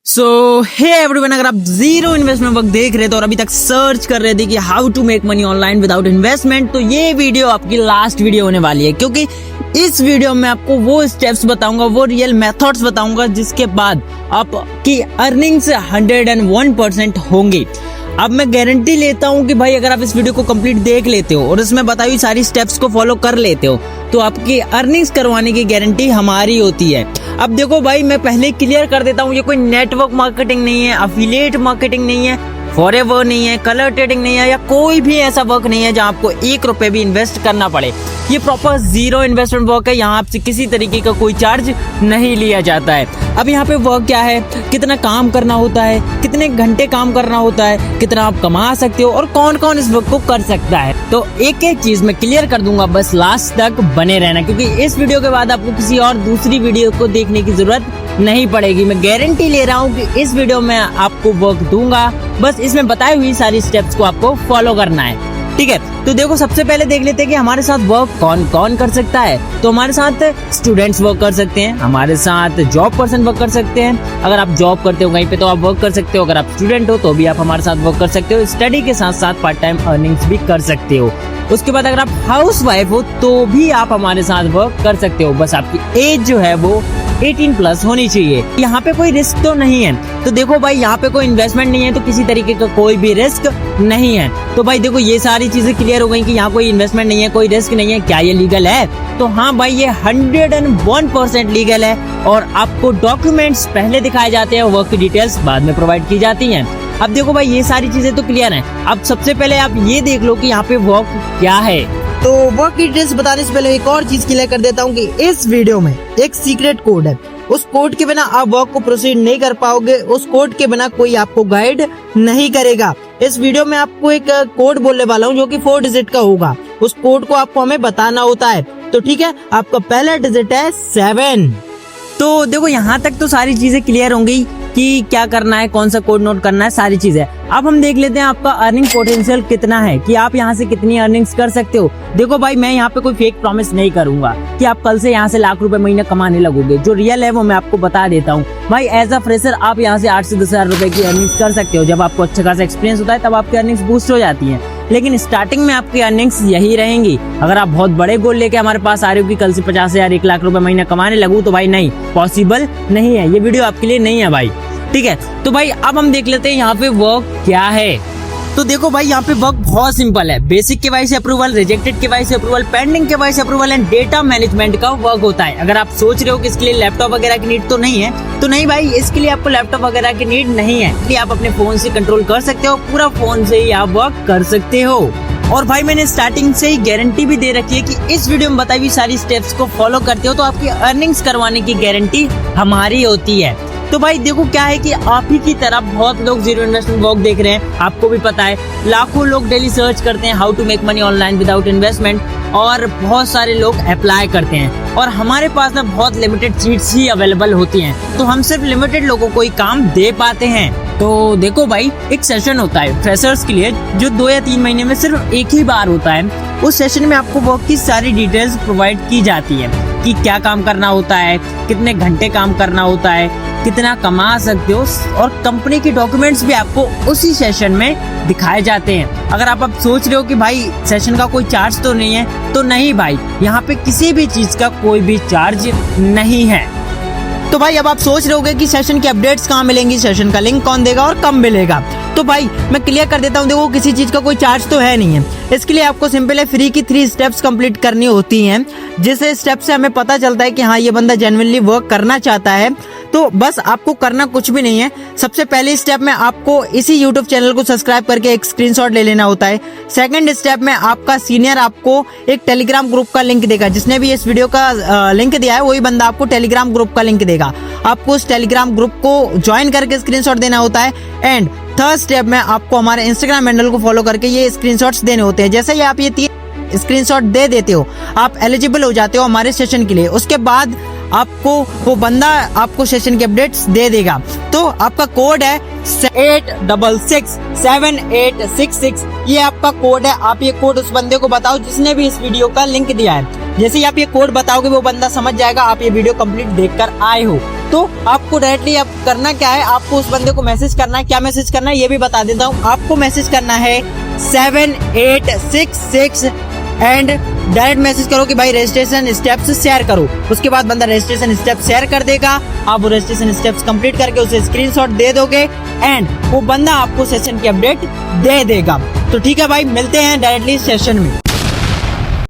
सो hey everyone, अगर आप zero investment work देख रहे थे और अभी तक सर्च कर रहे थे कि how to make money online without investment, तो ये वीडियो आपकी लास्ट वीडियो होने वाली है, क्योंकि इस वीडियो में आपको वो स्टेप्स बताऊंगा, वो रियल मेथड्स बताऊंगा जिसके बाद आपकी अर्निंग्स 101% होंगी। अब मैं गारंटी लेता हूं कि भाई अगर आप इस वीडियो को कंप्लीट देख लेते हो और इसमें बताई हुई सारी स्टेप्स को फॉलो कर लेते हो तो आपकी अर्निंग्स करवाने की गारंटी हमारी होती है। अब देखो भाई, मैं पहले क्लियर कर देता हूँ, ये कोई नेटवर्क मार्केटिंग नहीं है, अफिलिएट मार्केटिंग नहीं है, फॉरएवर नहीं है, कलर ट्रेडिंग नहीं है, या कोई भी ऐसा वर्क नहीं है जहाँ आपको 1 रुपए भी इन्वेस्ट करना पड़े। ये प्रॉपर जीरो इन्वेस्टमेंट वर्क है, यहाँ आपसे किसी तरीके का कोई चार्ज नहीं लिया जाता है। अब यहाँ पे वर्क क्या है, कितना काम करना होता है, कितने घंटे काम करना होता है, कितना आप कमा सकते हो और कौन कौन इस वर्क को कर सकता है, तो एक एक चीज मैं क्लियर कर दूंगा, बस लास्ट तक बने रहना, क्योंकि इस वीडियो के बाद आपको किसी और दूसरी वीडियो को देखने की जरूरत नहीं पड़ेगी। मैं गारंटी ले रहा हूँ कि इस वीडियो में आपको वर्क दूंगा, बस इसमें बताई हुई सारी स्टेप्स को आपको फॉलो करना है, ठीक है। तो देखो, सबसे पहले देख लेते हैं कि हमारे साथ वर्क कौन कौन कर सकता है। तो हमारे साथ स्टूडेंट्स वर्क कर सकते हैं, हमारे साथ जॉब पर्सन वर्क कर सकते हैं। अगर आप जॉब करते हो कहीं पे तो आप वर्क कर सकते हो, अगर आप स्टूडेंट हो तो भी आप हमारे साथ वर्क कर सकते हो। स्टडी के साथ साथ पार्ट टाइम अर्निंग्स भी कर सकते हो। उसके बाद अगर आप हाउस वाइफ हो तो भी आप हमारे साथ वर्क कर सकते हो, बस आपकी एज जो है वो 18+ होनी चाहिए। यहाँ पे कोई रिस्क तो नहीं है। तो देखो भाई, यहाँ पे कोई इन्वेस्टमेंट नहीं है, तो किसी तरीके का कोई भी रिस्क नहीं है। तो भाई देखो, ये सारी चीजें क्लियर हो गई कि यहाँ कोई इन्वेस्टमेंट नहीं है, कोई रिस्क नहीं है। क्या ये लीगल है? तो हाँ भाई, ये 101% लीगल है और आपको डॉक्यूमेंट्स पहले दिखाए जाते हैं, वर्क की डिटेल्स बाद में प्रोवाइड की जाती है। अब देखो भाई, ये सारी चीजें तो क्लियर है। अब सबसे पहले आप ये देख लो कि यहाँ पे वर्क क्या है। तो वर्क की डिटेल्स बताने से पहले एक और चीज क्लियर कर देता हूँ कि इस वीडियो में एक सीक्रेट कोड है। उस कोड के बिना आप वर्क को प्रोसीड नहीं कर पाओगे, उस कोड के बिना कोई आपको गाइड नहीं करेगा। इस वीडियो में आपको एक कोड बोलने वाला हूँ जो कि 4 डिजिट का होगा। उस कोड को आपको हमें बताना होता है, तो ठीक है। आपका पहला डिजिट है 7। तो देखो, यहाँ तक तो सारी चीजें क्लियर होंगी कि क्या करना है, कौन सा कोड नोट करना है, सारी चीजें। अब हम देख लेते हैं आपका अर्निंग पोटेंशियल कितना है, कि आप यहाँ से कितनी अर्निंग्स कर सकते हो। देखो भाई, मैं यहाँ पे कोई फेक प्रॉमिस नहीं करूंगा कि आप कल से यहाँ से लाख रुपए महीना कमाने लगोगे। जो रियल है वो मैं आपको बता देता हूँ। भाई एज अ फ्रेशर आप यहाँ से 8 से 10 हजार रुपए की अर्निंग्स कर सकते हो। जब आपको अच्छा खासा एक्सपीरियंस होता है तब आपकी अर्निंग्स बूस्ट हो जाती है, लेकिन स्टार्टिंग में आपकी अर्निंग्स यही रहेंगी। अगर आप बहुत बड़े गोल लेके हमारे पास आ रहे हो कि कल से 50,000 1 लाख रुपए महीना कमाने लगूं, तो भाई नहीं, पॉसिबल नहीं है। ये वीडियो आपके लिए नहीं है भाई, ठीक है। तो भाई अब हम देख लेते हैं यहाँ पे वर्क क्या है। तो देखो भाई, यहाँ पे वर्क बहुत सिंपल है। Basic KYC approval, rejected KYC approval, pending KYC approval and data management का वर्क होता है। अगर आप सोच रहे हो कि इसके लिए लैपटॉप वगैरह की नीड तो नहीं है, तो नहीं भाई, इसके लिए आपको लैपटॉप वगैरह की नीड नहीं है। इसलिए आप अपने फोन से कंट्रोल कर सकते हो, पूरा फोन से ही आप वर्क कर सकते हो। और भाई मैंने स्टार्टिंग से ही गारंटी भी दे रखी है कि इस वीडियो में बताई हुई सारी स्टेप्स को फॉलो करते हो तो आपकी अर्निंग्स करवाने की गारंटी हमारी होती है। तो भाई देखो, क्या है कि आप ही की तरह बहुत लोग जीरो इन्वेस्टमेंट वर्क देख रहे हैं, आपको भी पता है। लाखों लोग डेली सर्च करते हैं how to make money online without investment, और बहुत सारे लोग अप्लाई करते हैं। और हमारे पास ना बहुत लिमिटेड सीट्स ही अवेलेबल होती हैं, तो हम सिर्फ लिमिटेड लोगों को ही काम दे पाते हैं। तो देखो भाई, एक सेशन होता है फ्रेशर्स के लिए जो 2 या 3 महीने में सिर्फ एक ही बार होता है। उस सेशन में आपको वर्क की सारी डिटेल्स प्रोवाइड की जाती है कि क्या काम करना होता है, कितने घंटे काम करना होता है, कितना कमा सकते हो, और कंपनी के डॉक्यूमेंट्स भी आपको उसी सेशन में दिखाए जाते हैं। अगर आप सोच रहे हो कि भाई सेशन का कोई चार्ज तो नहीं है, तो नहीं भाई, यहाँ पे किसी भी चीज का कोई भी चार्ज नहीं है। तो भाई अब आप सोच रहे होगे कि सेशन की अपडेट्स कहाँ मिलेंगी, सेशन का लिंक कौन देगा और कब मिलेगा। तो भाई मैं क्लियर कर देता हूँ, देखो किसी चीज का कोई चार्ज तो है नहीं है। इसके लिए आपको सिंपल है, फ्री की 3 स्टेप्स कंप्लीट करनी होती हैं, जिस स्टेप से हमें पता चलता है कि हाँ ये बंदा जेन्युइनली वर्क करना चाहता है। तो बस आपको करना कुछ भी नहीं है। सबसे पहले स्टेप में आपको इसी यूट्यूब चैनल को सब्सक्राइब करके एक स्क्रीनशॉट ले लेना होता है। सेकंड स्टेप में आपका सीनियर आपको एक टेलीग्राम ग्रुप का लिंक देगा। जिसने भी इस वीडियो का लिंक दिया है वही बंदा आपको टेलीग्राम ग्रुप का लिंक देगा। आपको उस टेलीग्राम ग्रुप को ज्वाइन करके स्क्रीनशॉट देना होता है। एंड थर्ड स्टेप में आपको हमारे इंस्टाग्राम हैंडल को फॉलो करके ये स्क्रीनशॉट्स देने होते हैं। जैसे ही आप ये 3 स्क्रीनशॉट दे देते हो, आप एलिजिबल हो जाते हो हमारे सेशन के लिए। उसके बाद आपको वो बंदा आपको सेशन की अपडेट्स दे देगा। तो आपका कोड है 8667866। ये आपका कोड है। आप ये कोड उस बंदे को बताओ जिसने भी इस वीडियो का लिंक दिया है। जैसे ही आप ये कोड बताओगे वो बंदा समझ जाएगा आप ये वीडियो कंप्लीट देखकर आए हो। तो आपको डायरेक्टली अब करना क्या है, आपको उस बंदे को मैसेज करना है। क्या मैसेज करना है ये भी बता देता हूँ। आपको मैसेज करना है 7866 एंड डायरेक्ट मैसेज करो कि भाई रजिस्ट्रेशन स्टेप्स शेयर करो। उसके बाद बंदा रजिस्ट्रेशन स्टेप शेयर कर देगा, आप वो रजिस्ट्रेशन स्टेप्स कंप्लीट करके उसे स्क्रीनशॉट दे दोगे एंड वो बंदा आपको सेशन की अपडेट दे देगा। तो ठीक है भाई, मिलते हैं डायरेक्टली सेशन में।